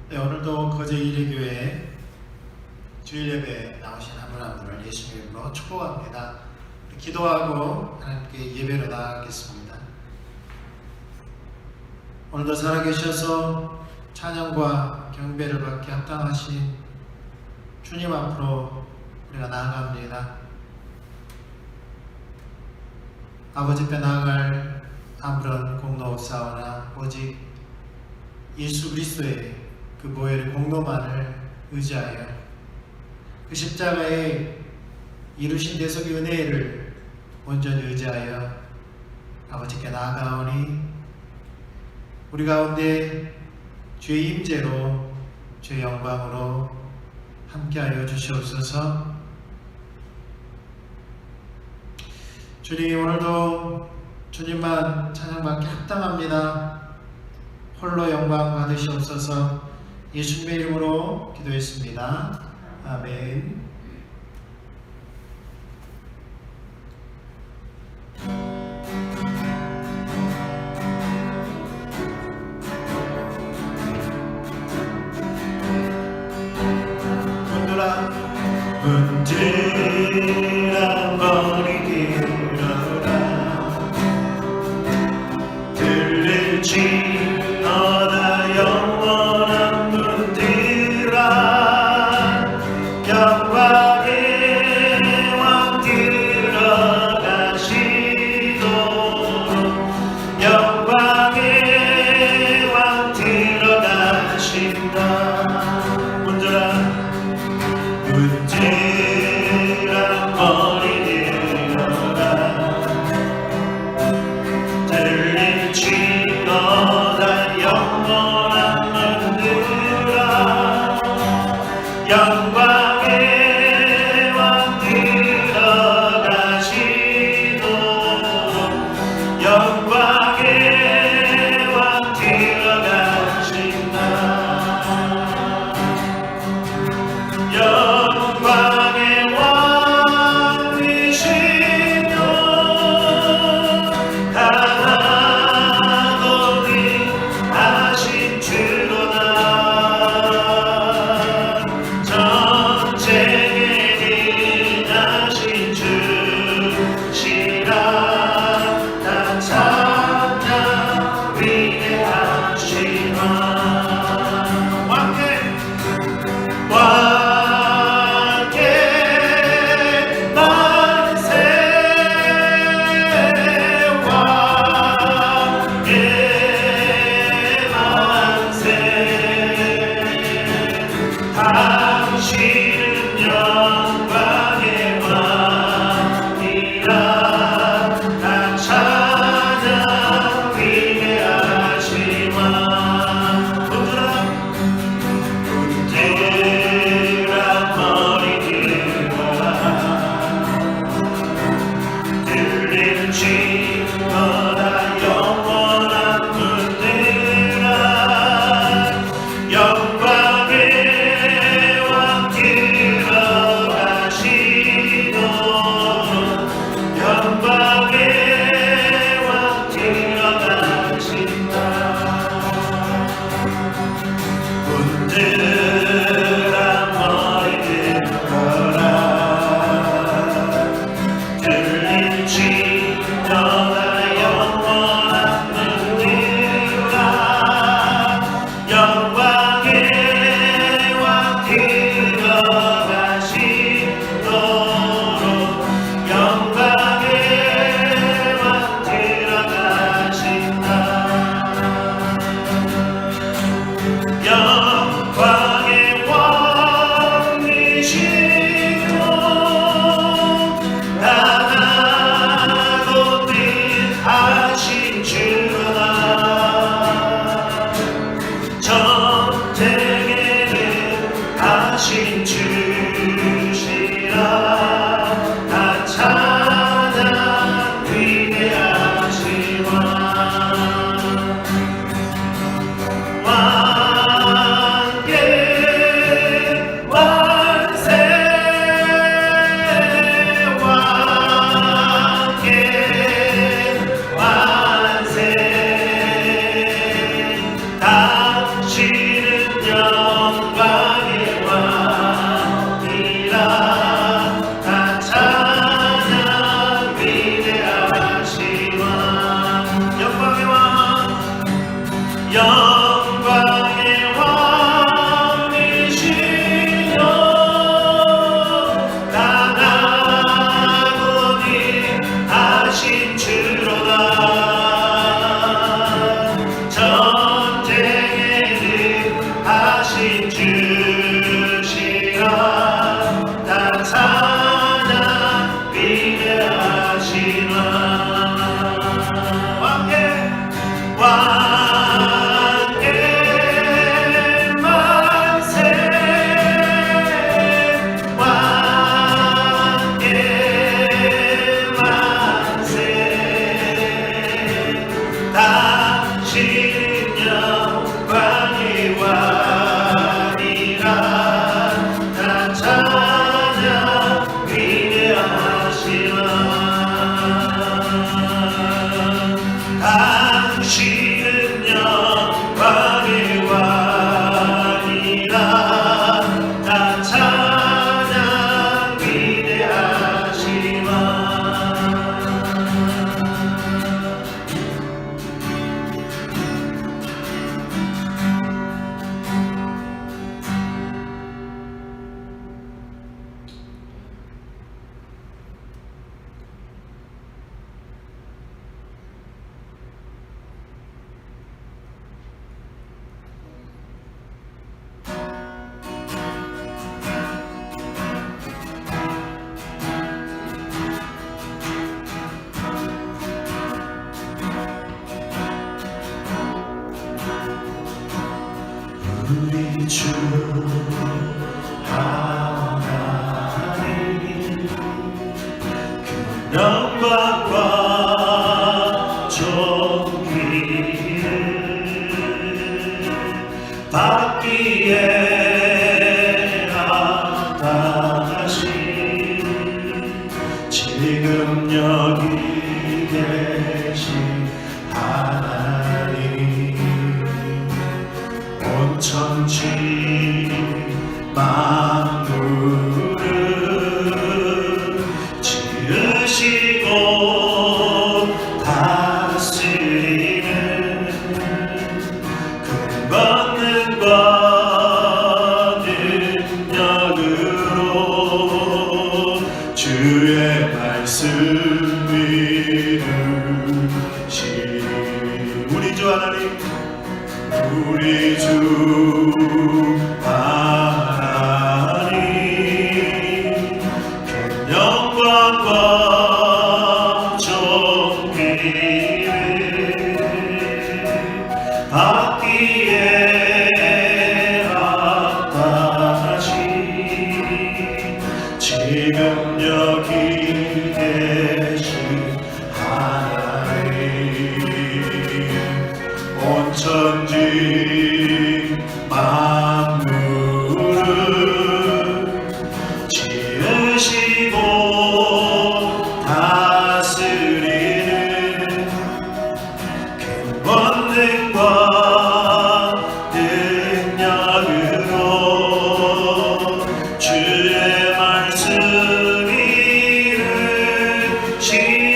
네, 오늘도 거제 이례교회 주일 예배에 나오신 한 분 한 분을 예수님 이름으로 축복합니다. 기도하고 하나님께 예배로 나가겠습니다. 오늘도 살아계셔서 찬양과 경배를 받기 합당하신 주님 앞으로 우리가 나아갑니다. 아버지 앞에 나아갈 아무런 공로 없사오나 오직 예수 그리스도의 그 보혈의 공로만을 의지하여 그 십자가에 이루신 대속의 은혜를 온전히 의지하여 아버지께 나아가오니 우리 가운데 주의 임재로 주의 영광으로 함께하여 주시옵소서. 주님, 오늘도 주님만 찬양받기 합당합니다. 홀로 영광 받으시옵소서. 예수님의 이름으로 기도했습니다. 아멘. 문드란 머리 길어라 들릴지어다 영원한 문드라 영광의 왕 들어가시도록 영광의 왕 들어가신다. 문드란 머리 들어라 들릴지어다 영원한 문드라 영광의 왕 들어가시도록 영광의 왕 들어가신다. 영광의 왕이시며 강하도니 하신 주로다. 전쟁에 능하신 주시라. 나 찬양 위대하시마. 당신은 영광의 왕이라. 나 찬양 위대하시마. 문드란 머리 들어라 들릴지어다 영원한 문드라 영광의 문드란 머리 들어라 들릴지어다 영원한 문드라 영광의 왕 들어가시도록 영광의 왕 들어가신다. 영광의 왕이시며 강하고 뜻하신 주로다. 전쟁에 능하신 주시라. 나 찬양 위대하시마. 당신은 영광의 왕이시여 강하고니 하신 주로다 전쟁에 능하신 주시라 난 찬양 위대하시나 왕께 만세 왕께 만세 당신은 영광의 왕이라 난 찬양 위대하시나 당신은 영광의 왕이라 난 찬양 위대하시나 우리 주 하나님 그 영광과 존귀를 받기에 합당하신 지금 여기 계신 하나님 온 천지 만물을 지으시고 다스리는 그 권능과 능력으로 주의 말씀을 이루시니 우리 주 하나님 우리 주 하나님 그 영광과 존귀를 받기에 합당하신 지금 여기 계신 하나님 온 천지 만물을 지으시고 다스리는 그 권능과 능력으로 주의 말씀을 이루시니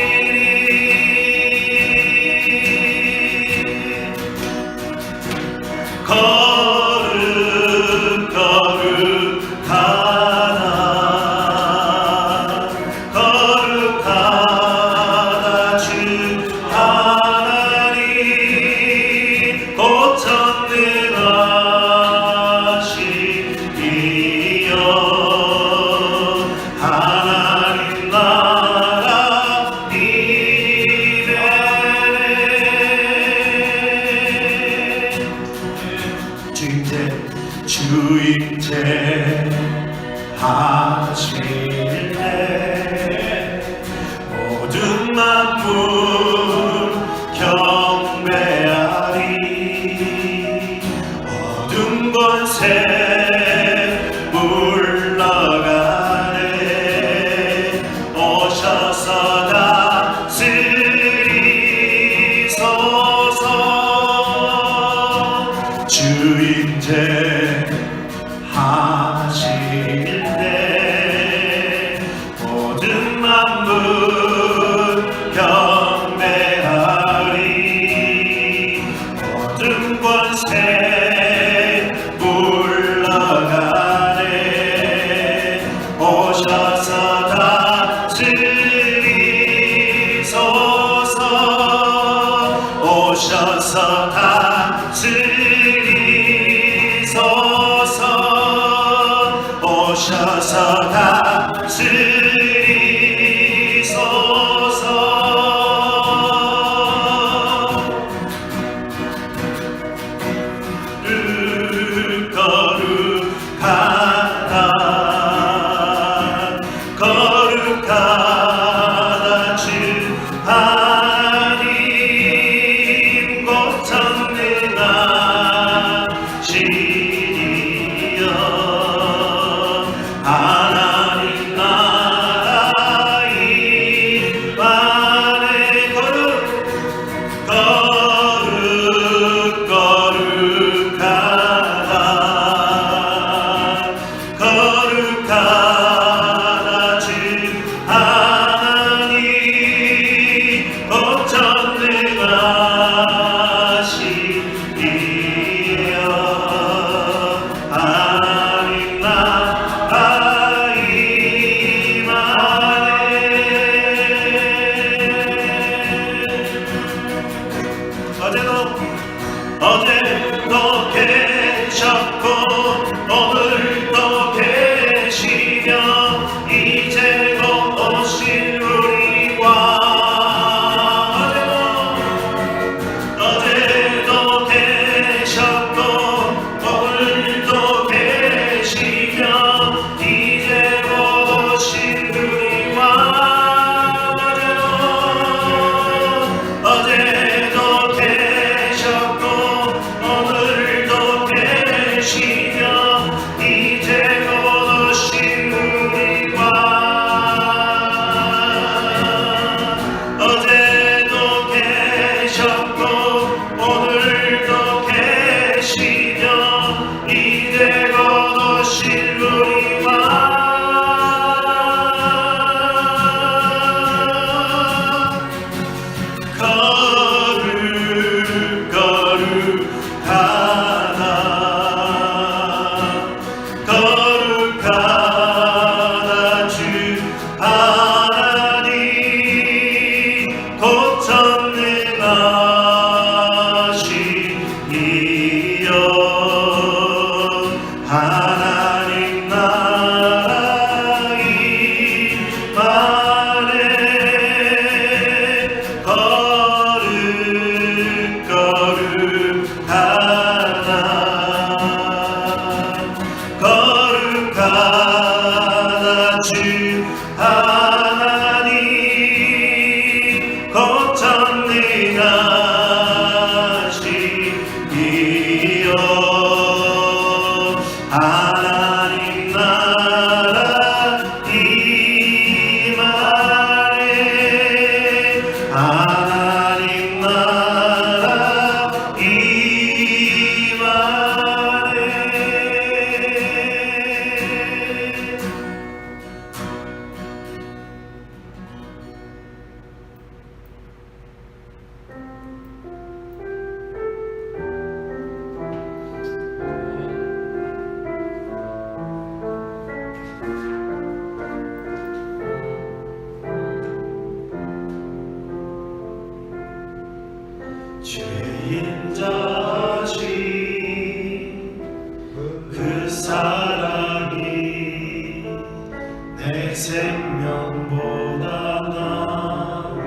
거룩하다 주 하나님 곧 전능하시니여 하나님 나라 이래네 주임제 하실 때 모든 만물 경배하리 어둠 권세 물러가네 오셔서 다스리소서 주임제 하실 때 모든 만물 경배하리 모든 권세 물러가네. 오셔서 다스리소서. 오셔서 다스리소서. 오셔서 다스리소서. 거룩하다 주 하나님 곧 전능하시니여. 하나님 나라 임하네. 거룩하다 주 하나님 곧 전능하시니여. 하나님 나라 임하네. 어제도 계셨고 오늘도 계시며 이제 곧 오실 우리 왕. 어제도 계셨고 오늘도 계시며 이제 곧 오실 우리 왕. 어제도 계셨고 오늘도 계시며 이제 곧 오신 우리 왕. 어제도 계셨고 오늘도 계시며 이제 곧 오신 우리 왕. 거룩하다 주 하나님 곧 전능하시니여. 하나님 나라 임하네. 거룩하다 주 하나님 곧 전능하시니여. 하나님 나라 임하네. 하나님 나라 임하네. 죄인 자신 그 사랑이 내 생명보다 나으며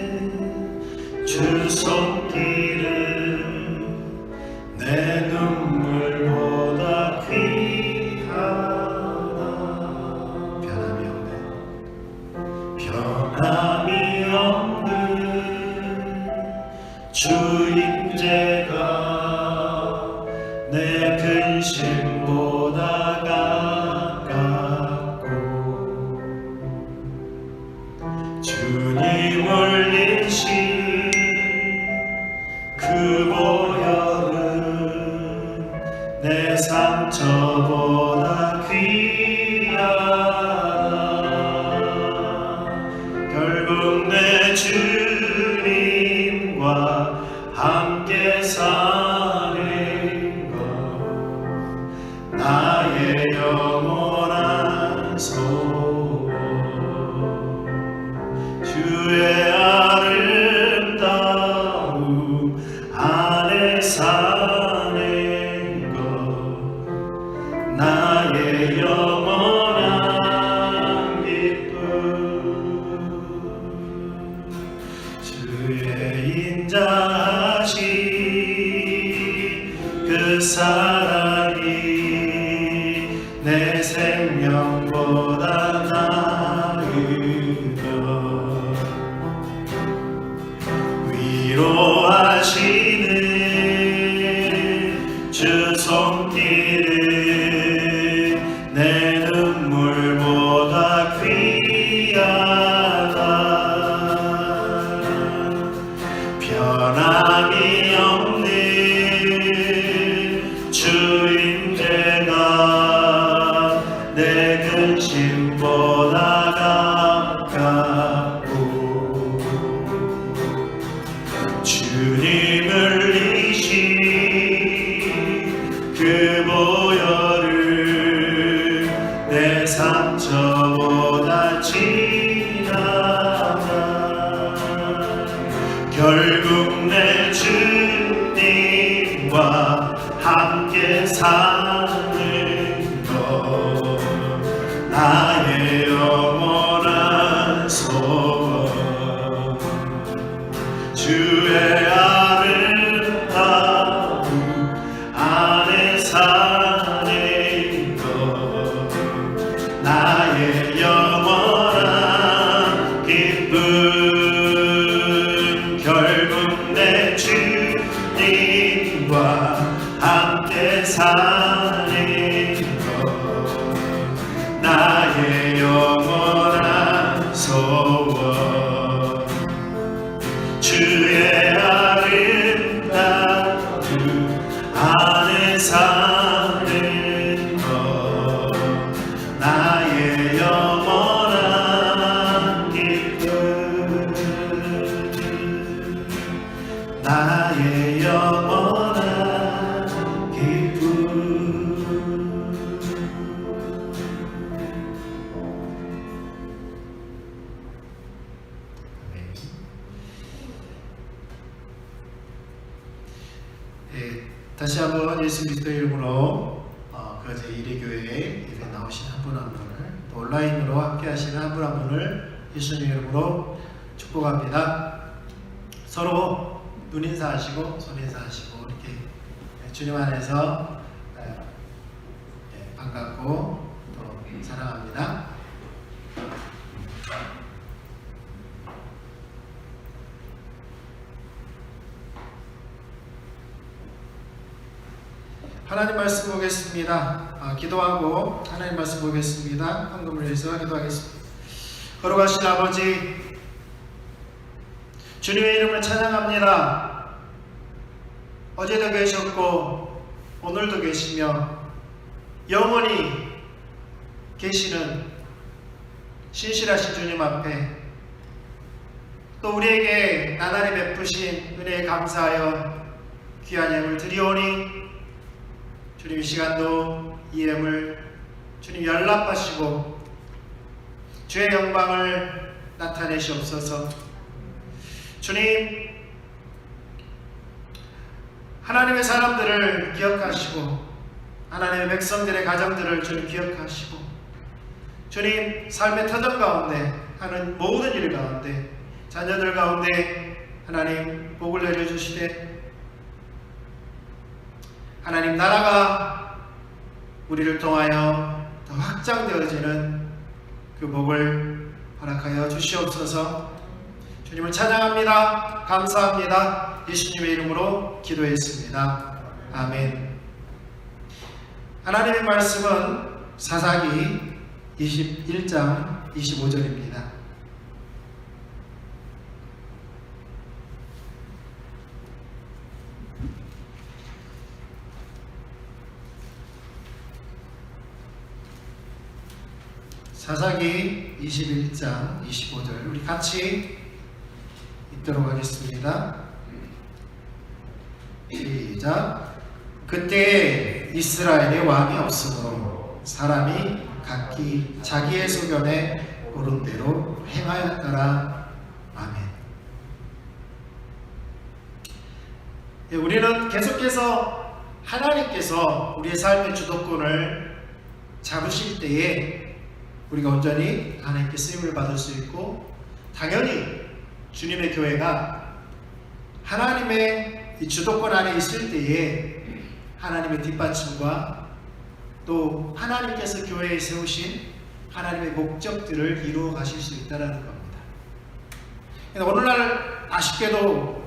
위로하시는 주 손길은 내 눈물보다 귀하다. 변함이 없는 주 임재가 내 근심보다 가깝고 주님 올리신 그 보혈은 내 상처보다 귀하다. 결국 내 주님과 함께 사는 것 나의 영원한 소원 주의 아름다움 안에 사는 것 나의 영원한 기쁨 주의 인자하신 그 사랑이 내 생명보다 나으며 위로하시는 주 손길은 내 눈물보다 귀하다 변함이 없는 주 임재가 내 근심보다 가깝고 주님 흘리신 그 보혈을 내 상처보다 진하다 결국 내 주님과 함께 사는 것 나의 영원한 소원 주의 아름다움 안에 사는 것 나의 영원한 기쁨 결국 내 주님과 함께 사는 것 나의 영원한 소원 주의 아름다움 안에 사는 것 나의 영원한 기쁨 나의 영원한 기쁨 다시 한번 예수 그리스도의 이름으로 그 제1회 예배 나오신 한 분 한 분을 또 온라인으로 함께 하시는 한 분 한 분을 예수님 이름으로 축복합니다. 서로 눈인사하시고 손인사하시고 이렇게 주님 안에서 반갑고 또 사랑합니다. 하나님 말씀 보겠습니다. 기도하고 하나님 말씀 보겠습니다. 헌금을 위해서 기도하겠습니다. 거룩하신 아버지 주님의 이름을 찬양합니다. 어제도 계셨고 오늘도 계시며 영원히 계시는 신실하신 주님 앞에 또 우리에게 나날이 베푸신 은혜에 감사하여 귀한 예물 드리오니 주님 이 시간도 이 예물 주님 연락하시고 주의 영광을 나타내시옵소서. 주님 하나님의 사람들을 기억하시고 하나님의 백성들의 가정들을 주님 기억하시고 주님 삶의 터전 가운데 하는 모든 일 가운데 자녀들 가운데 하나님 복을 내려주시되 하나님 나라가 우리를 통하여 더 확장되어지는 그 복을 허락하여 주시옵소서. 주님을 찬양합니다. 감사합니다. 예수님의 이름으로 기도했습니다. 아멘. 하나님의 말씀은 사사기 21장 25절입니다. 사사기 21장 25절 우리 같이 읽도록 하겠습니다. 시작. 그때 이스라엘에 왕이 없으므로 사람이 각기 자기의 소견에 옳은 대로 행하였더라. 아멘. 우리는 계속해서 하나님께서 우리의 삶의 주도권을 잡으실 때에 우리가 온전히 하나님께 쓰임을 받을 수 있고, 당연히 주님의 교회가 하나님의 이 주도권 안에 있을 때에 하나님의 뒷받침과 또 하나님께서 교회에 세우신 하나님의 목적들을 이루어 가실 수 있다는 겁니다. 오늘날 아쉽게도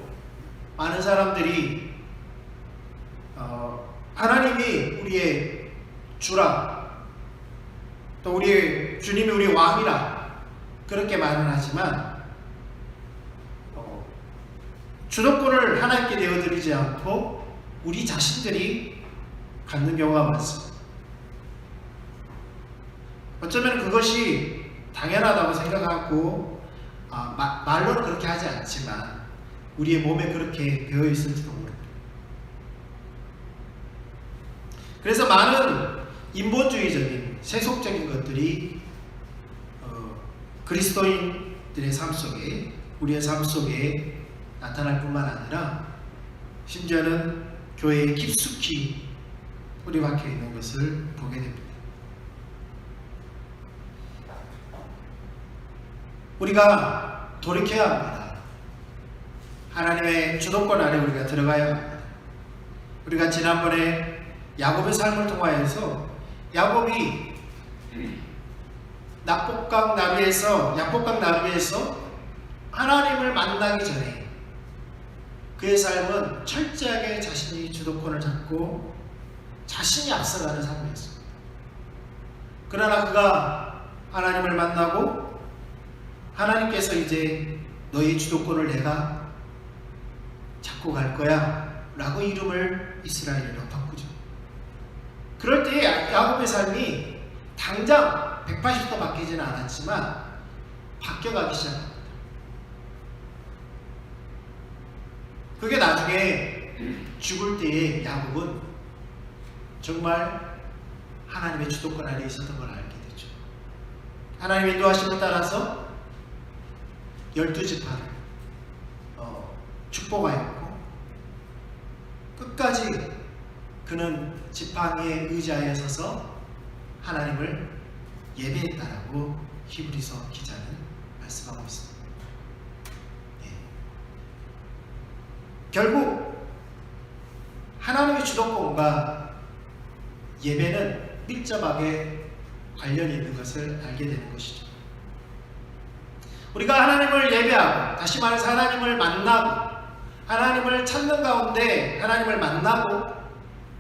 많은 사람들이 하나님이 우리의 주라, 또 우리의 주님이 우리의 왕이라 그렇게 말은 하지만 주도권을 하나님께 내어드리지 않고 우리 자신들이 갖는 경우가 많습니다. 어쩌면 그것이 당연하다고 생각하고 말로는 그렇게 하지 않지만 우리의 몸에 그렇게 배어 있을지도 모릅니다. 그래서 많은 인본주의적인 세속적인 것들이 그리스도인들의 삶 속에, 우리의 삶 속에 나타날 뿐만 아니라 심지어는 교회에 깊숙이 뿌리박혀 있는 것을 보게 됩니다. 우리가 돌이켜야 합니다. 하나님의 주도권 안에 우리가 들어가야 합니다. 우리가 지난번에 야곱의 삶을 통하여서 야곱이 약복강 나루에서 하나님을 만나기 전에 그의 삶은 철저하게 자신이 주도권을 잡고 자신이 앞서가는 삶이었습니다. 그러나 그가 하나님을 만나고 하나님께서 이제 너희 주도권을 내가 잡고 갈 거야 라고 이름을 이스라엘이라고 바꾸죠. 그럴 때 야곱의 삶이 당장 180도 바뀌지는 않았지만 바뀌어가기 시작합니다. 그게 나중에 죽을 때에 야곱은 정말 하나님의 주도권 안에 있었던 걸 알게 되죠. 하나님의 인도하심을 따라서 12지파를 축복하였고 끝까지 그는 지팡이의 의자에 서서 하나님을 예배했다라고 히브리서 기자는 말씀하고 있습니다. 결국 하나님의 주도권과 예배는 밀접하게 관련이 있는 것을 알게 되는 것이죠. 우리가 하나님을 예배하고, 다시 말해서 하나님을 만나고, 하나님을 찾는 가운데 하나님을 만나고,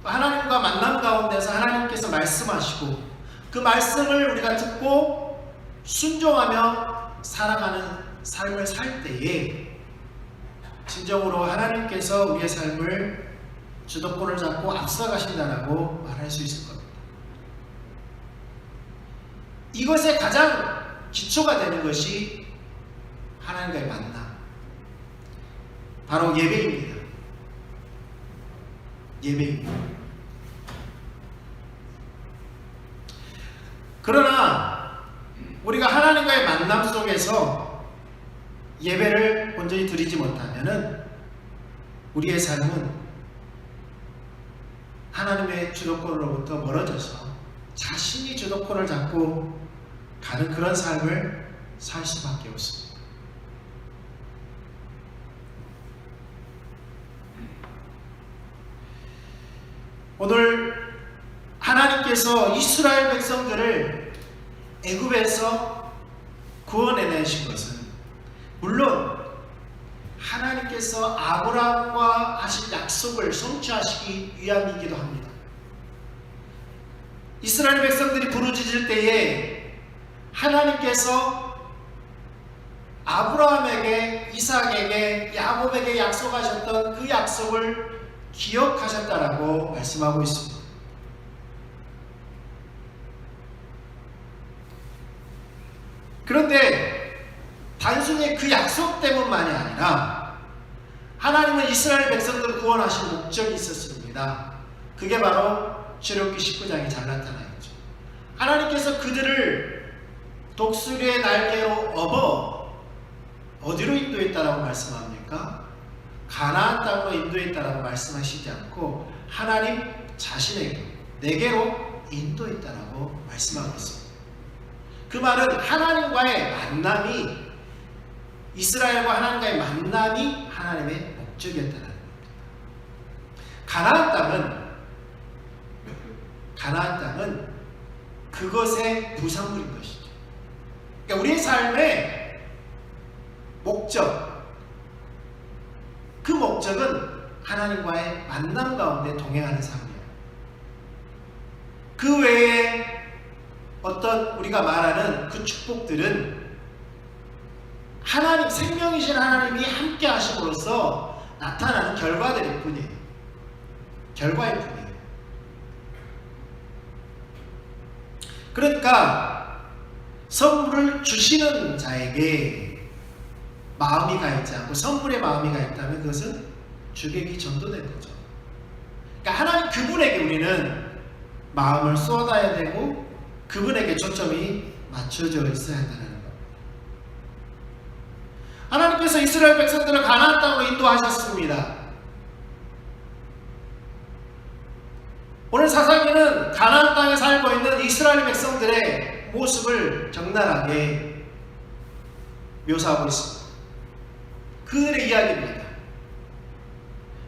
하나님과 만남 가운데서 하나님께서 말씀하시고 그 말씀을 우리가 듣고 순종하며 살아가는 삶을 살 때에 진정으로 하나님께서 우리의 삶을 주도권을 잡고 앞서가신다라고 말할 수 있을 겁니다. 이것의 가장 기초가 되는 것이 하나님과의 만남, 바로 예배입니다. 예배입니다. 그러나 우리가 하나님과의 만남 속에서 예배를 온전히 드리지 못하면은 우리의 삶은 하나님의 주도권으로부터 멀어져서 자신이 주도권을 잡고 가는 그런 삶을 살 수밖에 없습니다. 오늘 하나님께서 이스라엘 백성들을 애굽에서 구원해내신 것은 물론 하나님께서 아브라함과 하신 약속을 성취하시기 위함이기도 합니다. 이스라엘 백성들이 부르짖을 때에 하나님께서 아브라함에게, 이삭에게, 야곱에게 약속하셨던 그 약속을 기억하셨다라고 말씀하고 있습니다. 그런데 단순히 그 약속 때문만이 아니라 하나님은 이스라엘 백성들을 구원하신 목적이 있었습니다. 그게 바로 출애굽기 19장에 잘 나타나 있죠. 하나님께서 그들을 독수리의 날개로 업어 어디로 인도했다라고 말씀합니까? 가나안 땅으로 인도했다라고 말씀하시지 않고 하나님 자신에게 내게로 인도했다라고 말씀하고 있습니다. 그 말은 하나님과의 만남이, 이스라엘과 하나님과의 만남이 하나님의 목적이었다는 겁니다. 가나안 땅은 그것의 부산물인 것이죠. 그러니까 우리의 삶의 목적, 그 목적은 하나님과의 만남 가운데 동행하는 삶이에요. 그 외에 어떤 우리가 말하는 그 축복들은 하나님, 생명이신 하나님이 함께 하심으로써 나타나는 결과들일 뿐이에요. 결과일 뿐이에요. 그러니까 선물을 주시는 자에게 마음이 가 있지 않고 선물에 마음이 가 있다면 그것은 주객이 전도된 거죠. 그러니까 하나님 그분에게 우리는 마음을 쏟아야 되고 그분에게 초점이 맞춰져 있어야 한다는 것. 하나님께서 이스라엘 백성들을 가나안 땅으로 인도하셨습니다. 오늘 사사기는 가나안 땅에 살고 있는 이스라엘 백성들의 모습을 적나라하게 묘사하고 있습니다. 그들의 이야기입니다.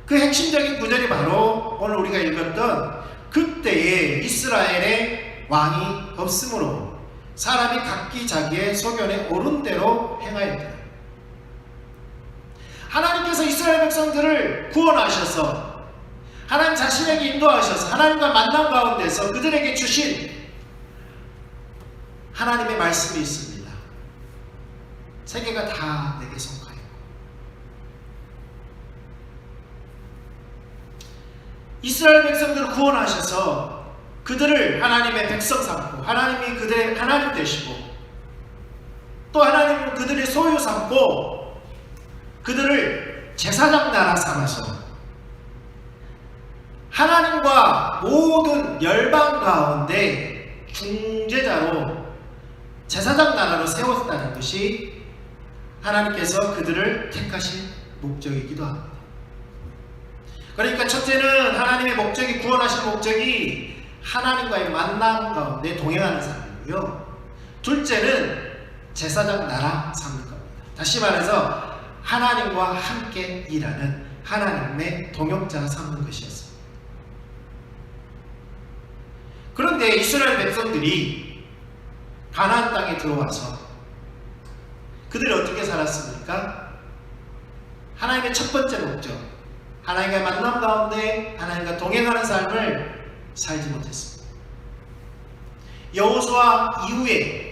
그 핵심적인 구절이 바로 오늘 우리가 읽었던 그때에 이스라엘의 왕이 없으므로 사람이 각기 자기의 소견에 옳은 대로 행하였다. 하나님께서 이스라엘 백성들을 구원하셔서 하나님 자신에게 인도하셔서 하나님과 만남 가운데서 그들에게 주신 하나님의 말씀이 있습니다. 세계가 다 내게 속하였고 이스라엘 백성들을 구원하셔서 그들을 하나님의 백성 삼고 하나님이 그들의 하나님 되시고 또 하나님은 그들의 소유 삼고 그들을 제사장 나라 삼아서 하나님과 모든 열방 가운데 중재자로 제사장 나라로 세웠다는 것이 하나님께서 그들을 택하신 목적이기도 합니다. 그러니까 첫째는 하나님의 목적이, 구원하신 목적이 하나님과의 만남 가운데 동행하는 삶이고요. 둘째는 제사장 나라 삼는 겁니다. 다시 말해서 하나님과 함께 일하는 하나님의 동역자 삼는 것이었습니다. 그런데 이스라엘 백성들이 가나안 땅에 들어와서 그들이 어떻게 살았습니까? 하나님의 첫 번째 목적, 하나님과의 만남 가운데 하나님과 동행하는 삶을 살지 못했습니다. 여호수아 이후에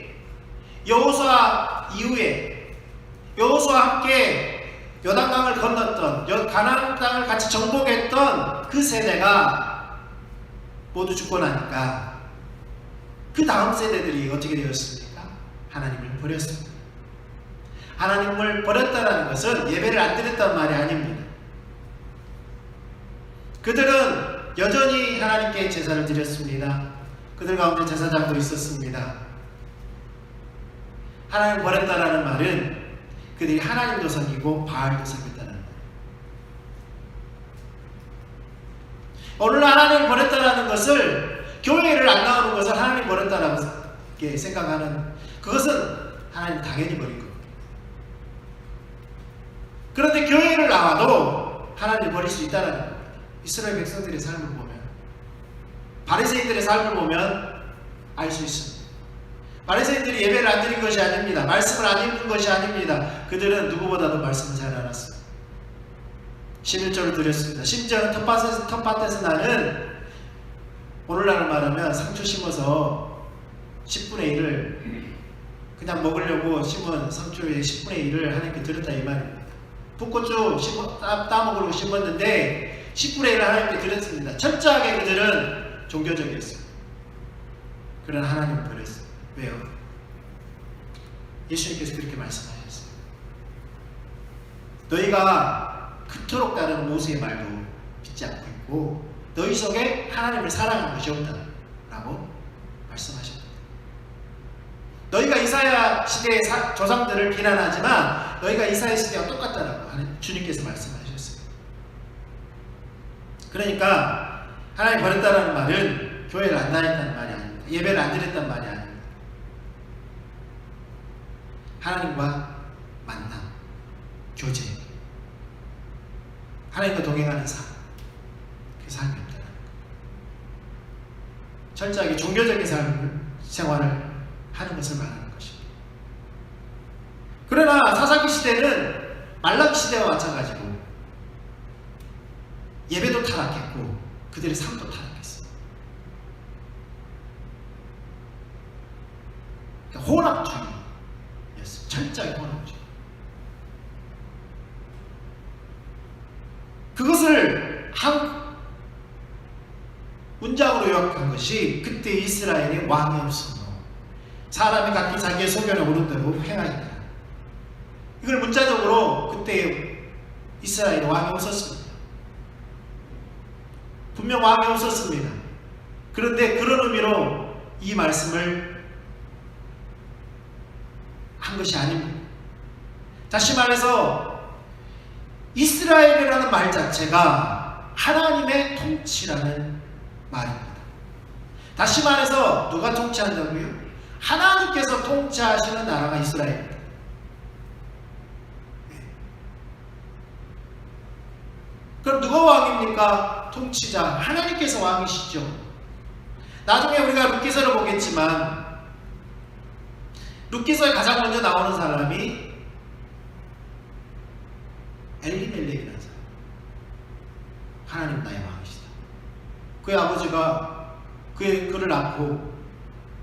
함께 요단강을 건넜던, 가나안 땅을 같이 정복했던 그 세대가 모두 죽고 나니까 그 다음 세대들이 어떻게 되었습니까? 하나님을 버렸습니다. 하나님을 버렸다는 것은 예배를 안 드렸다는 말이 아닙니다. 그들은 여전히 하나님께 제사를 드렸습니다. 그들 가운데 제사장도 있었습니다. 하나님을 버렸다는 말은 그들이 하나님도 섬기고 바알도 섬겼다는 거예요. 오늘날 하나님을 버렸다는 것을, 교회를 안 나오는 것을 하나님을 버렸다라고 생각하는, 그것은 하나님 당연히 버린 겁니다. 그런데 교회를 나와도 하나님을 버릴 수 있다는 겁니다. 이스라엘 백성들의 삶을 보면, 바리새인들의 삶을 보면 알 수 있습니다. 바리새인들이 예배를 안 드린 것이 아닙니다. 말씀을 안 읽은 것이 아닙니다. 그들은 누구보다도 말씀을 잘 알았습니다. 11절을 드렸습니다. 심지어는 텃밭에서 나는, 오늘날로 말하면 상추 심어서 10분의 1을 그냥 먹으려고 심은 상추의 10분의 1을 하나님께 드렸다 이 말입니다. 풋고추 따먹으려고 심었는데 10분의 1을 하나님께 드렸습니다. 철저하게 그들은 종교적이었어요. 그러나 하나님을 버렸어요. 왜요? 예수님께서 그렇게 말씀하셨어요. 너희가 그토록 따르는 모세의 말도 믿지 않고 있고 너희 속에 하나님을 사랑하는 것이 없다라고 말씀하셨다. 너희가 이사야 시대의 조상들을 비난하지만 너희가 이사야 시대와 똑같다라고 하는 주님께서 말씀하셨어요. 그러니까 하나님 버렸다라는 말은 교회를 안 다녔다는 말이 아닙니다. 예배를 안 드렸다는 말이 아닙니다. 하나님과 만남, 교제, 하나님과 동행하는 삶, 그 삶이 없다는 것. 철저하게 종교적인 생활을 하는 것을 말하는 것입니다. 그러나 사사기 시대는 말라기 시대와 마찬가지로 예배도 타락했고 그들의 삶도 타락했어요. 그러니까 혼합주의였어요. 철저히 혼합주의. 그것을 한 문장으로 요약한 것이 그때 이스라엘의 왕이 없으므로 사람이 각기 자기의 소견에 오른 대로 행하였다. 이걸 문자적으로 그때 이스라엘에 왕이 없었습니다. 분명 왕이 없었습니다. 그런데 그런 의미로 이 말씀을 한 것이 아닙니다. 다시 말해서 이스라엘이라는 말 자체가 하나님의 통치라는 말입니다. 다시 말해서 누가 통치한다고요? 하나님께서 통치하시는 나라가 이스라엘입니다. 그럼 누가 왕입니까? 통치자 하나님께서 왕이시죠. 나중에 우리가 룻기서를 보겠지만 룻기서에 가장 먼저 나오는 사람이 엘리멜렉이라는 사람. 하나님 나의 왕이시다. 그의 아버지가 그를 낳고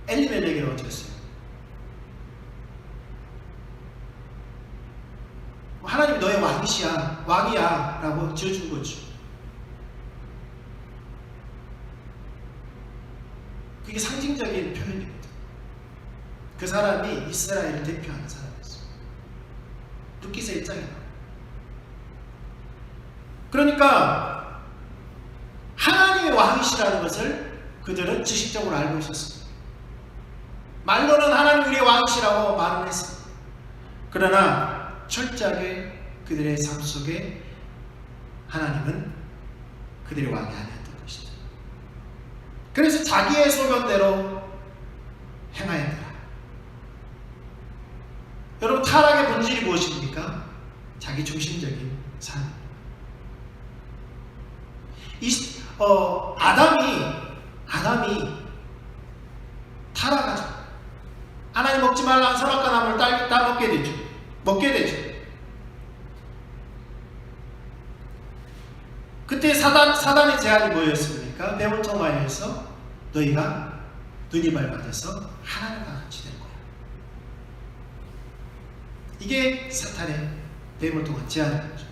엘리멜렉이라고 지었어요. 하나님이 너의 왕이야 라고 지어준 거죠. 그게 상징적인 표현입니다. 그 사람이 이스라엘을 대표하는 사람이었어요. 룻기서 1장에 나와요. 그러니까 하나님의 왕이시라는 것을 그들은 지식적으로 알고 있었습니다. 말로는 하나님 우리의 왕이시라고 말을 했습니다. 그러나 철저하게 그들의 삶 속에 하나님은 그들의 왕이 아니었던 것이죠. 그래서 자기의 소견대로 행하였더라. 여러분, 타락의 본질이 무엇입니까? 자기 중심적인 삶. 아담이 타락하죠. 하나님 먹지 말라는 선악과 나무를 먹게 되죠. 그때 사단의 제안이 뭐였습니까? 뱀을통하여서 너희가 눈이 밝아져서 하나님과 같이 될 거야. 이게 사탄의 뱀을 통한 제안이죠.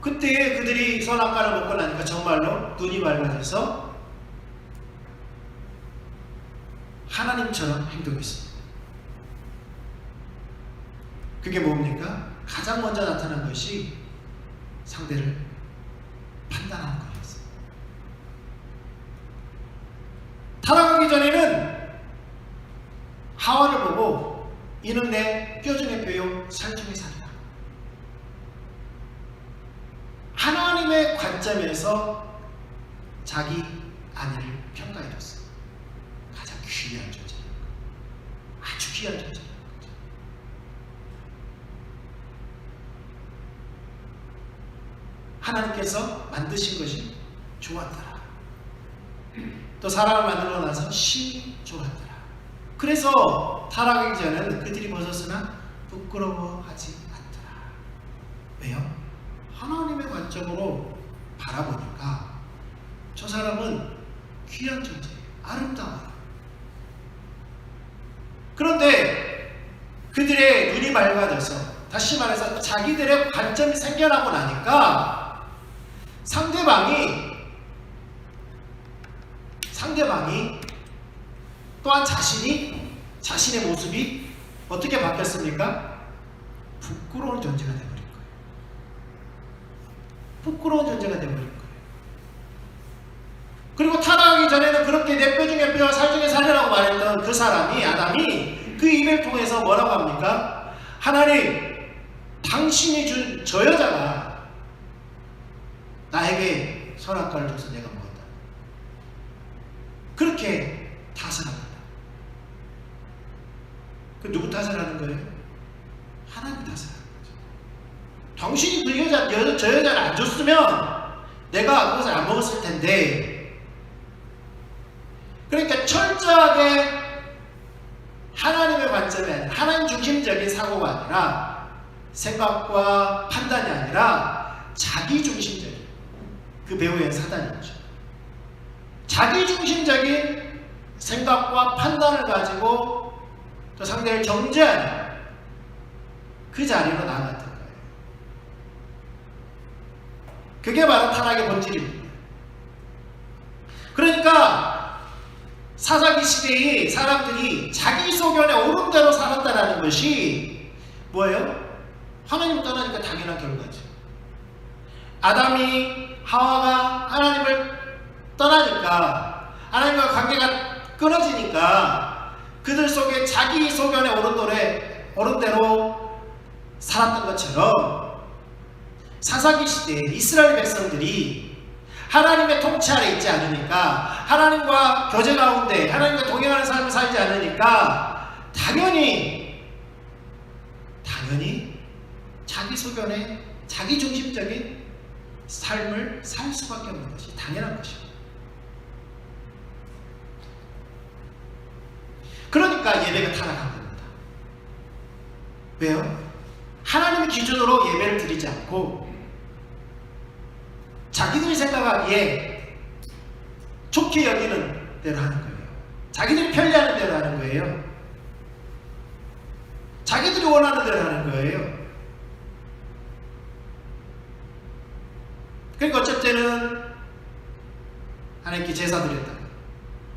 그때 그들이 선악과를 먹고 나니까 정말로 눈이 밝아져서 하나님처럼 행동했습니다. 그게 뭡니까? 가장 먼저 나타난 것이 상대를 판단하는 거였어요. 타락하기 전에는 하와를 보고 이는 내 뼈 중에 뼈요 살 중에 살이다. 하나님의 관점에서 자기 아내를 평가해줬어요. 가장 귀한 존재, 아주 귀한 존재. 하나님께서 만드신 것이 좋았더라. 또 사람을 만들고 나서 심히 좋았더라. 그래서 타락하기 전에는 그들이 벗었으나 부끄러워하지 않더라. 왜요? 하나님의 관점으로 바라보니까 저 사람은 귀한 존재예요. 아름다워요. 그런데 그들의 눈이 밝아져서, 다시 말해서 자기들의 관점이 생겨나고 나니까 상대방이 또한 자신이 자신의 모습이 어떻게 바뀌었습니까? 부끄러운 존재가 되어버린 거예요. 부끄러운 존재가 되어버린 거예요. 그리고 타락하기 전에는 그렇게 내 뼈 중에 뼈, 살 중에 살이라고 말했던 그 사람이, 아담이 그 입을 통해서 뭐라고 합니까? 하나님, 당신이 준 저 여자가 나에게 선악과를 줘서 내가 먹었다. 그렇게 탓을 합니다. 그 누구 탓을 하는 거예요? 하나님 탓을 하는 거죠. 당신이 그 저 여자를 안 줬으면 내가 그것을 안 먹었을 텐데. 그러니까 철저하게 하나님의 관점이 아니라, 하나님 중심적인 사고가 아니라, 생각과 판단이 아니라 자기 중심적인, 그 배우의 사단이죠. 자기 중심적인 생각과 판단을 가지고 또 상대를 정죄하는 그 자리로 나아갔던 거예요. 그게 바로 타락의 본질입니다. 그러니까 사사기 시대의 사람들이 자기 소견에 옳은 대로 살았다는 것이 뭐예요? 하나님 떠나니까 당연한 결과죠. 아담이 하와가 하나님을 떠나니까, 하나님과 관계가 끊어지니까 그들 속에 자기 소견에 옳은 대로 살았던 것처럼, 사사기 시대에 이스라엘 백성들이 하나님의 통치 아래 있지 않으니까, 하나님과 교제 가운데 하나님과 동행하는 삶을 살지 않으니까 당연히 자기 소견에 자기 중심적인 삶을 살 수밖에 없는 것이 당연한 것입니다. 그러니까 예배가 타락한 겁니다. 왜요? 하나님의 기준으로 예배를 드리지 않고 자기들이 생각하기에 좋게 여기는 대로 하는 거예요. 자기들이 편리하는 대로 하는 거예요. 자기들이 원하는 대로 하는 거예요. 그러니까 어쩔 때는 하나님께 제사 드렸다,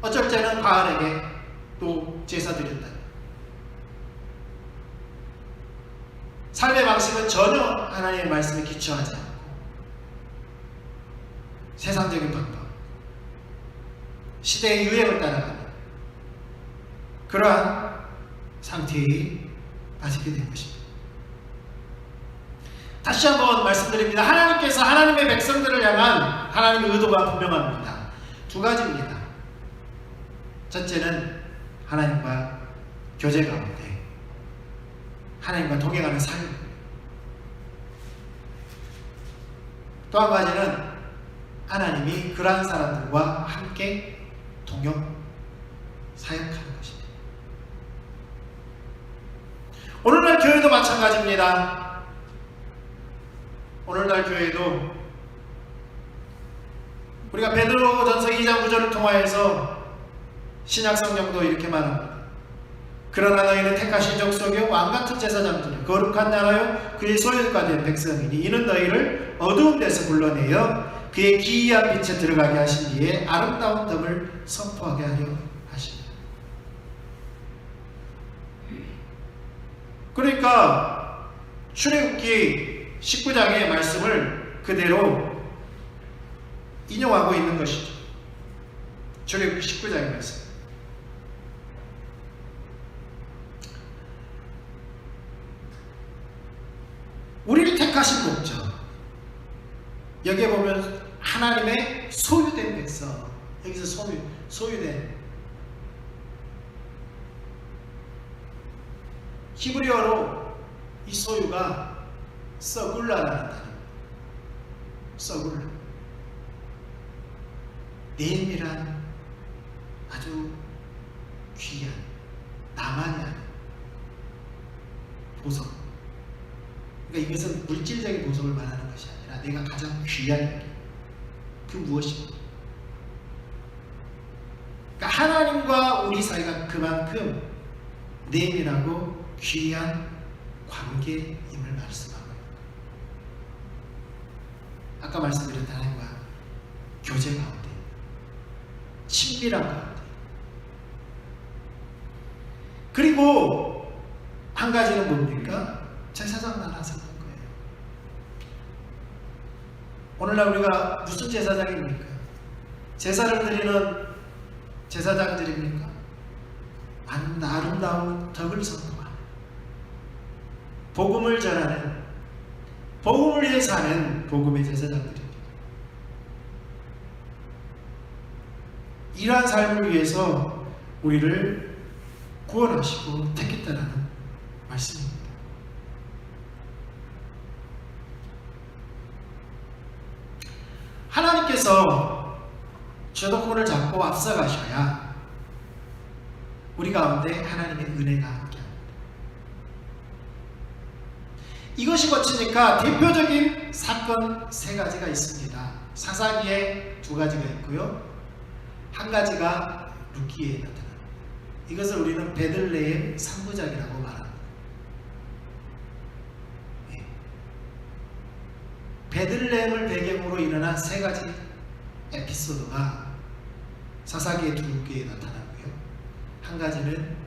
어쩔 때는 바알에게 또 제사 드렸다. 삶의 방식은 전혀 하나님의 말씀에 기초하지 않고 세상적인 방법, 시대의 유행을 따라가는 그러한 상태에 빠지게 된 것입니다. 다시 한번 말씀드립니다. 하나님께서 하나님의 백성들을 향한 하나님의 의도가 분명합니다. 두 가지입니다. 첫째는 하나님과 교제 가운데 하나님과 동행하는 삶. 또 한 가지는 하나님이 그러한 사람들과 함께 동역 사역하는 것입니다. 오늘날 교회도 마찬가지입니다. 오늘날 교회도 우리가 베드로전서 2장 9절을 통하여서 신약성경도 이렇게 말합니다. 그러나 너희는 택하신 족속이요 왕같은 제사장들이 거룩한 나라요 그의 소유가 된 백성이니 이는 너희를 어두운 데서 불러내어 그의 기이한 빛에 들어가게 하신 이에 아름다운 덕을 선포하게 하려 하십니다. 그러니까 출애굽기 19장의 말씀을 그대로 인용하고 있는 것이죠. 출애굽기 19장의 말씀. 우리를 택하신 목적, 여기에 보면 하나님의 소유된 백성, 여기서 소유된, 히브리어로 이 소유가 서굴라라는 단어입니다. 서굴라, 내밀한 아주 귀한 나만이 아닌 보석. 그러니까 이것은 물질적인 보석을 말하는 것이 아니라 내가 가장 귀한 그 무엇입니까? 그러니까 하나님과 우리 사이가 그만큼 내밀하고 귀한 관계임을 말씀하고 있습니다. 아까 말씀드렸던 하나님과 교제 가운데, 친밀한 가운데, 그리고 한 가지는 뭡니까? 제사장 나라 세우는 거예요. 오늘날 우리가 무슨 제사장입니까? 제사를 드리는 제사장들입니까? 아름다운 덕을 선포하는, 복음을 전하는, 복음을 위해 사는 복음의 제사장들입니다. 이러한 삶을 위해서 우리를 구원하시고 택했다라는 말씀입니다. 하나님께서 주도권을 잡고 앞서가셔야 우리 가운데 하나님의 은혜가 함께합니다. 이것이 거치니까 대표적인 사건 3가지가 있습니다. 사사기에 2가지가 있고요, 한 가지가 룻기에 나타납니다. 이것을 우리는 베들레헴 3부작이라고 말합니다. 베들레헴을 배경으로 일어난 3가지 에피소드가 사사기의 2개에 나타나고요, 한 가지는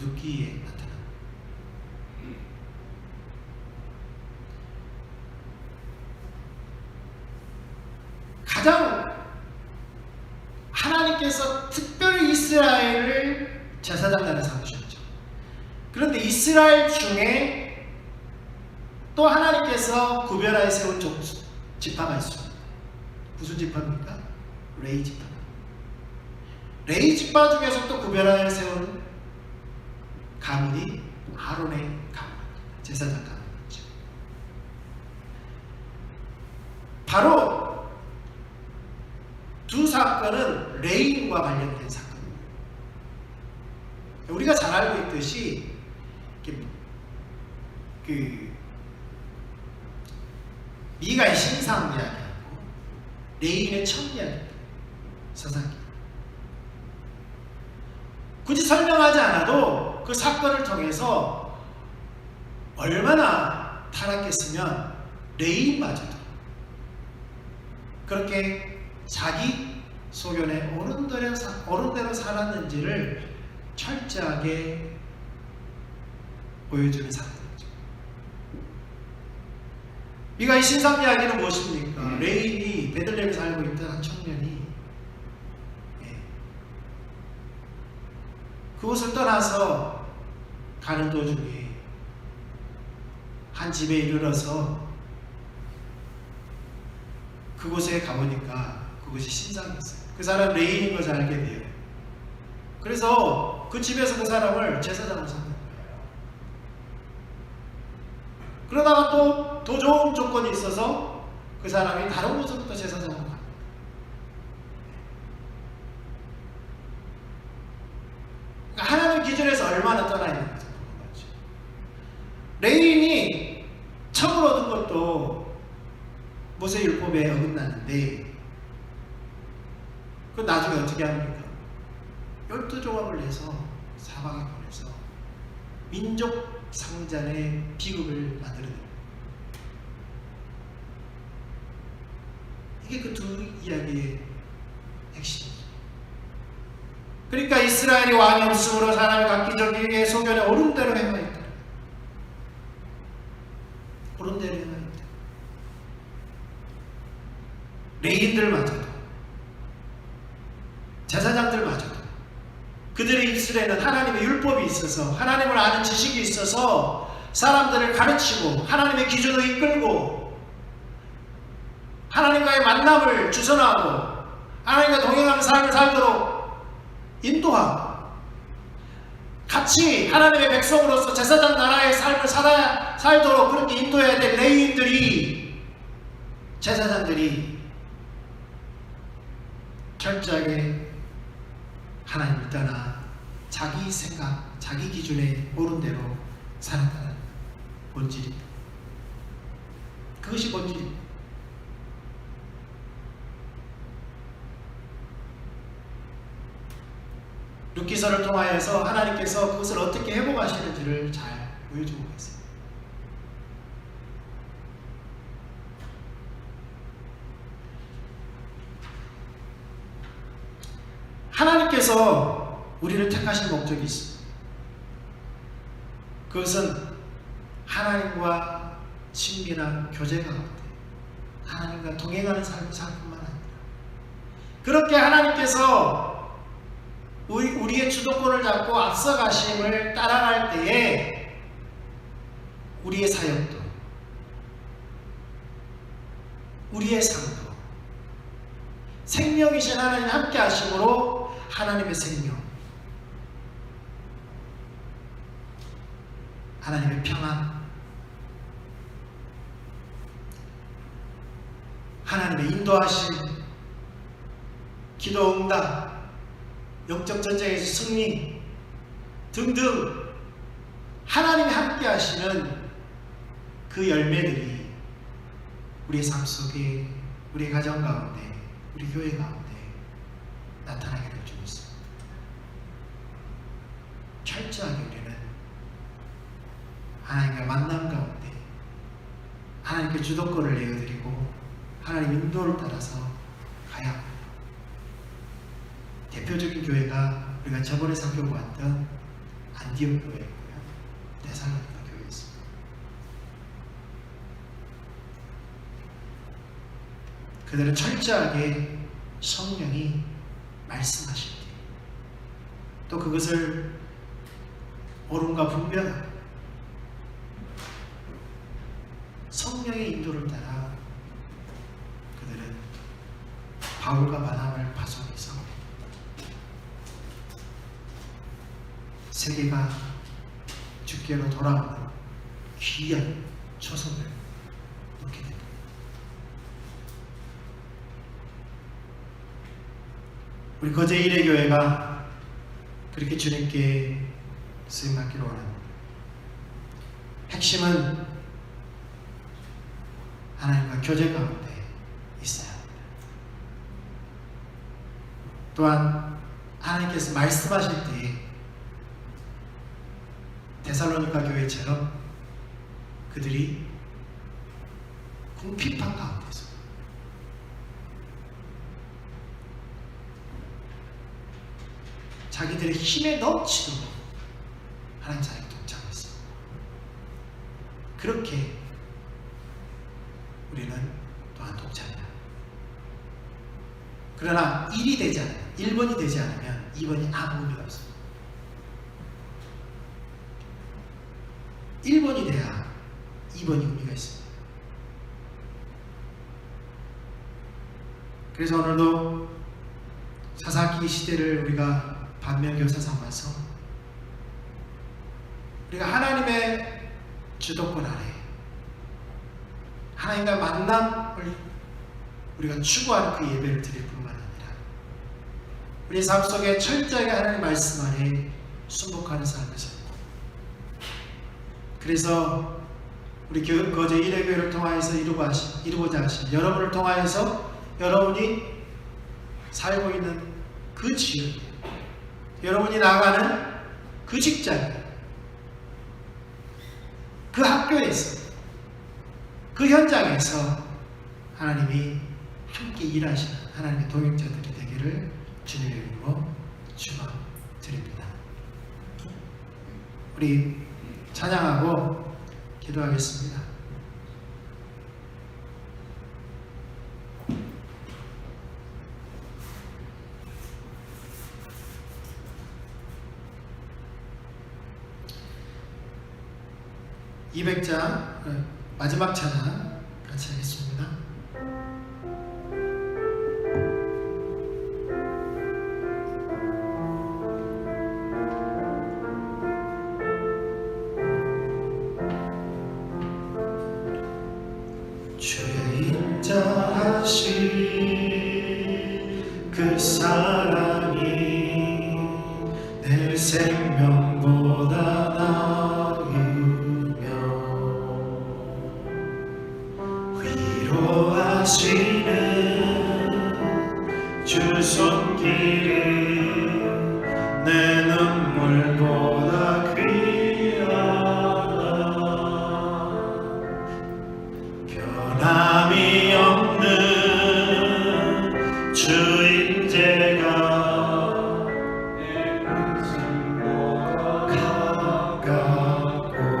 룻기에 나타납니다. 가장 하나님께서 특별히 이스라엘을 제사장 나라 삼으셨죠. 그런데 이스라엘 중에 또 하나님께서 구별하여 세운 지파가 있습니다. 무슨 지파입니까? 레위 지파. 레위 지파 중에서 또 구별하여 세운 가문이 아론의 가문입니다. 제사장 가문이죠. 바로 두 사건은 레인과 관련된 사건입니다. 우리가 잘 알고 있듯이 미가의 신상 이야기하고 레인의 첫 이야기입니다. 사사기. 굳이 설명하지 않아도 그 사건을 통해서 얼마나 타락했으면 레인마저도 그렇게 자기 소견에 옳은 대로 살았는지를 철저하게 보여주는 사건이죠. 미가의 신상 이야기는 무엇입니까? 레인이 베들레헴에 살고 있던 한 청년이 그곳을 떠나서 가는 도중에 한 집에 이르러서 그곳에 가보니까 그것이 신상이었어요. 그 사람 레인인 것을 알게 돼요. 그래서 그 집에서 그 사람을 제사장으로 삼는 거예요. 그러다가 또 더 좋은 조건이 있어서 그 사람이 다른 곳으로부터 제사장으로 갑니다. 그러니까 하나님 기준에서 얼마나 떠나 있는지 보는 거죠. 레인이 청을 얻은 것도 모세율법에 어긋나는데 그 나중에 어떻게 합니까? 12조각을 내서 사방에 보내서 민족 상잔의 비극을 만들어냅니다. 이게 그 두 이야기의 핵심이죠. 그러니까 이스라엘이 왕이 없으므로 사람이 각기 자기의 소견에 옳은 대로 행하였다. 옳은 대로 행하였다. 레인들마저도 제사장들마저도 그들의 입술에는 하나님의 율법이 있어서 하나님을 아는 지식이 있어서 사람들을 가르치고 하나님의 기준으로 이끌고 하나님과의 만남을 주선하고 하나님과 동행하는 삶을 살도록 인도하고 같이 하나님의 백성으로서 제사장 나라의 삶을 살도록 그렇게 인도해야 될 레위인들이 제사장들이 철저하게 하나님을 떠나 자기 생각, 자기 기준에 옳은 대로 살아가는 본질입니다. 그것이 본질입니다. 룻기서를 통하여서 하나님께서 그것을 어떻게 회복하시는지를 잘 보여주고 계세요. 하나님께서 우리를 택하신 목적이 있습니다. 그것은 하나님과 친밀한 교제 가운데 하나님과 동행하는 삶을 살 뿐만 아니라 그렇게 하나님께서 우리의 주도권을 잡고 앞서가심을 따라갈 때에 우리의 사역도 우리의 삶도 생명이신 하나님 함께 하심으로 하나님의 생명, 하나님의 평안, 하나님의 인도하심, 기도 응답, 영적 전쟁에서 승리 등등 하나님이 함께 하시는 그 열매들이 우리의 삶 속에, 우리 가정 가운데, 우리 교회 가운데 나타나게 될 줄 믿습니다. 철저하게 우리는 하나님과 만남 가운데 하나님께 주도권을 내어드리고 하나님 인도를 따라서 가야 합니다. 대표적인 교회가 우리가 저번에 살펴보았던 안디옥 교회였고요. 데살로니가 교회였습니다. 그들은 철저하게 성령이 말씀하실 때 또 그것을 옳음과 분별하고 성령의 인도를 따라 그들은 바울과 바나바를 파송해서 세계가 주께로 돌아오는 귀한 초석을 놓게 됩니다. 우리 거제 일의 교회가 그렇게 주님께 쓰임받기를 원합니다. 핵심은 하나님과 교제 가운데 있어야 합니다. 또한 하나님께서 말씀하실 때에 데살로니가 교회처럼 그들이 궁핍한 가운데서 자기들의 힘에 넘치도록 하나님 자리에 동참했습니다. 그렇게 우리는 또한 동참이다. 그러나 1이 되지 않으면, 1번이 되지 않으면 2번이 아무 의미가 없습니다. 1번이 돼야 2번이 의미가 있습니다. 그래서 오늘도 사사기 시대를 우리가 반면교사 삼아서 우리가 하나님의 주도권 아래 하나님과 만남을 우리가 추구하는 그 예배를 드릴 뿐만 아니라 우리 삶 속에 철저하게 하나님 말씀 안에 순복하는 삶을 살고 그래서 우리 거제 일회교회를 통하여서 이루고자 하신 여러분을 통하여서 여러분이 살고 있는 그 지역, 여러분이 나가는 그 직장, 그 학교에서, 그 현장에서 하나님이 함께 일하시는 하나님의 동역자들이 되기를 주님의 이름으로 축원드립니다. 우리 찬양하고 기도하겠습니다. (200장) 마지막 찬양 같이 하겠습니다. 죄인자하신 그 사랑이 내 생명보다 나으며 위로하시는 주 손길이 내 눈물보다 귀하다. 변함이 없는 주인 제가 내 가슴보다 가깝고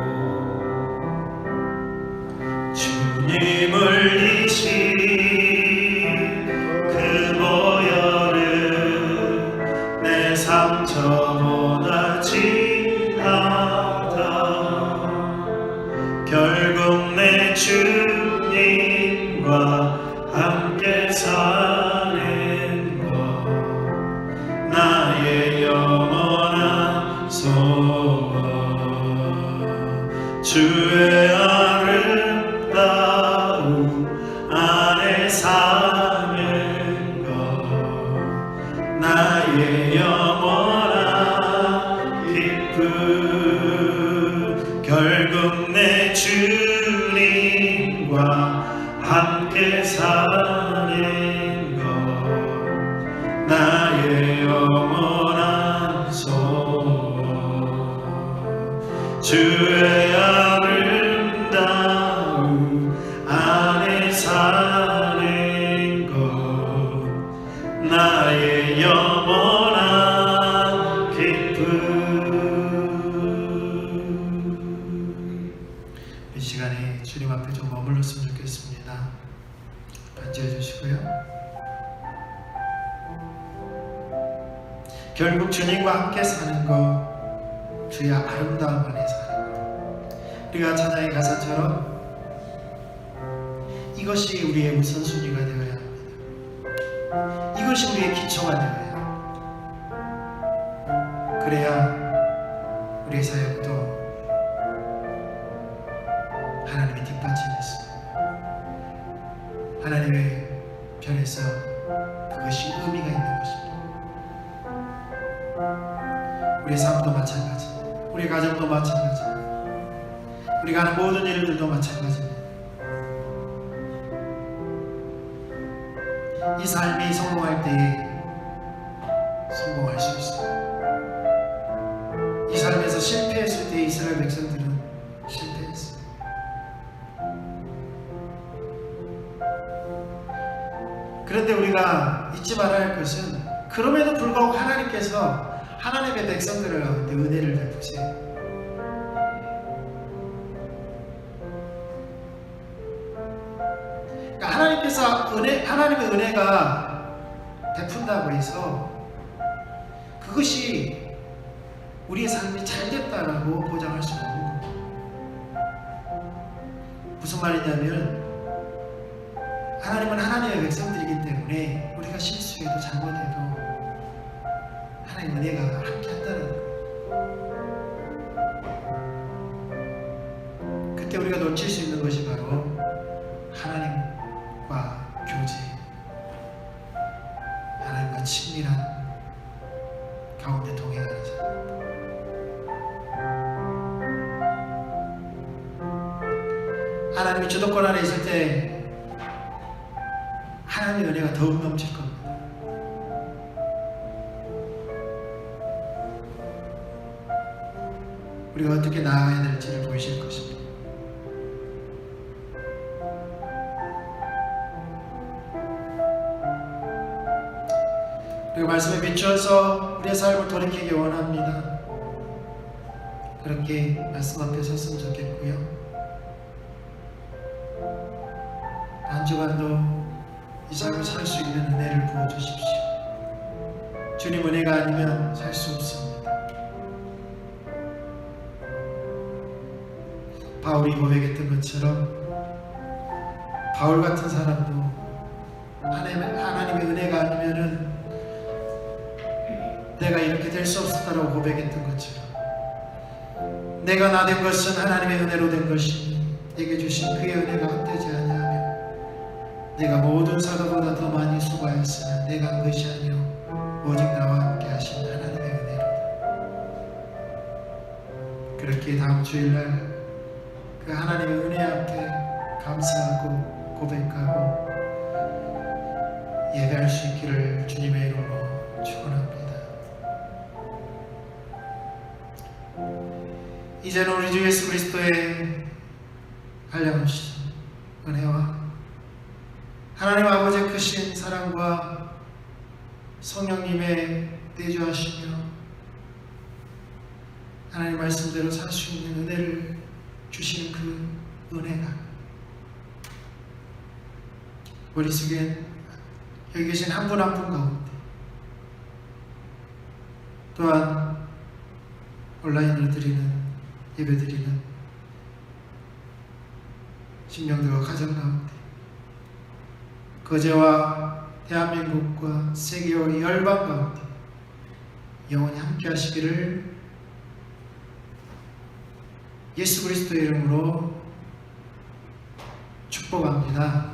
결국 내 주님과 함께 사는 것 나의 영원한 소원 주의 아름다움 안에 사는 것 나의 영원한 기쁨 결국 내 주님과 함께 사는 것 나의 영원한 소원 주의 아름다움 안에 사는 것 나의 영원한 기쁨. 이 시간에 주님 앞에 좀 머물렀으면 좋겠습니다. 앉아 주시고요. 결국 주님과 함께 사는 것, 주의 아름다움 안에 사는 것. 우리가 찬양의 가사처럼 이것이 우리의 우선순위가 되어야 합니다. 이것이 우리의 기초가 되어야 합니다. 그래야 우리의 사역도 하나님의 뒷받침했습니다. 하나님의 편에서 그것이 의미가 있는 것입니다. 우리의 삶도 마찬가지입니다. 우리 가정도 마찬가지입니다. 우리가 하는 모든 일들도 마찬가지입니다. 이 삶이 성공할 때에 성공할 수 있어요. 이 삶에서 실패했을 때 이스라엘 백성들은 실패했어요. 그런데 우리가 잊지 말아야 할 것은 그럼에도 불구하고 하나님께서 하나님의 백성들을 가운데 은혜를 베푸세요. 그러니까 하나님께서 하나님의 은혜가 베푼다고 해서 그것이 우리의 삶이 잘 됐다라고 보장할 수 없는 겁니다. 무슨 말이냐면 하나님은 하나님의 백성들이기 때문에 우리가 실수해도 잘못해도 하나님 은혜가 함께 한다는 거예요. 그때 우리가 놓칠 수 있는 것이 바로 하나님과 교제, 하나님과 친밀한 가운데 동행하는 자입니다. 하나님이 주도권 안에 있을 때 하나님의 은혜가 더욱 넘칠 겁니다. 우리가 어떻게 나아가야 될지를 보이실 것입니다. 그리고 말씀에 비추어서 우리의 삶을 돌이키기 원합니다. 그렇게 말씀 앞에 섰으면 좋겠고요. 한 주간도 이 삶을 살 수 있는 은혜를 부어주십시오. 주님 은혜가 아니면 살 수 없습니다. 바울이 고백했던 것처럼 바울 같은 사람도 하나님의 은혜가 아니면은 내가 이렇게 될 수 없었다라고 고백했던 것처럼 내가 나 된 것은 하나님의 은혜로 된 것이니 내게 주신 그의 은혜가 헛되지 아니하며 내가 모든 사도보다 더 많이 수고하였으나 내가 한 것이 아니요 오직 나와 함께 하신 하나님의 은혜로다. 그렇게 다음 주일날 그 하나님의 은혜 앞에 감사하고 고백하고 예배할 수 있기를 주님의 이름으로 축원합니다. 이제는 우리 주 예수 그리스도의 한량하신 은혜와 하나님 아버지의 크신 사랑과 성령님의 내주하시며 하나님 말씀대로 살 수 있는 은혜를 주시는 그 은혜가 머릿속에 여기 계신 한 분 한 분 가운데 또한 온라인으로 드리는 예배 드리는 심령들과 가정 가운데 거제와 대한민국과 세계와 열방 가운데 영원히 함께 하시기를 예수 그리스도의 이름으로 축복합니다.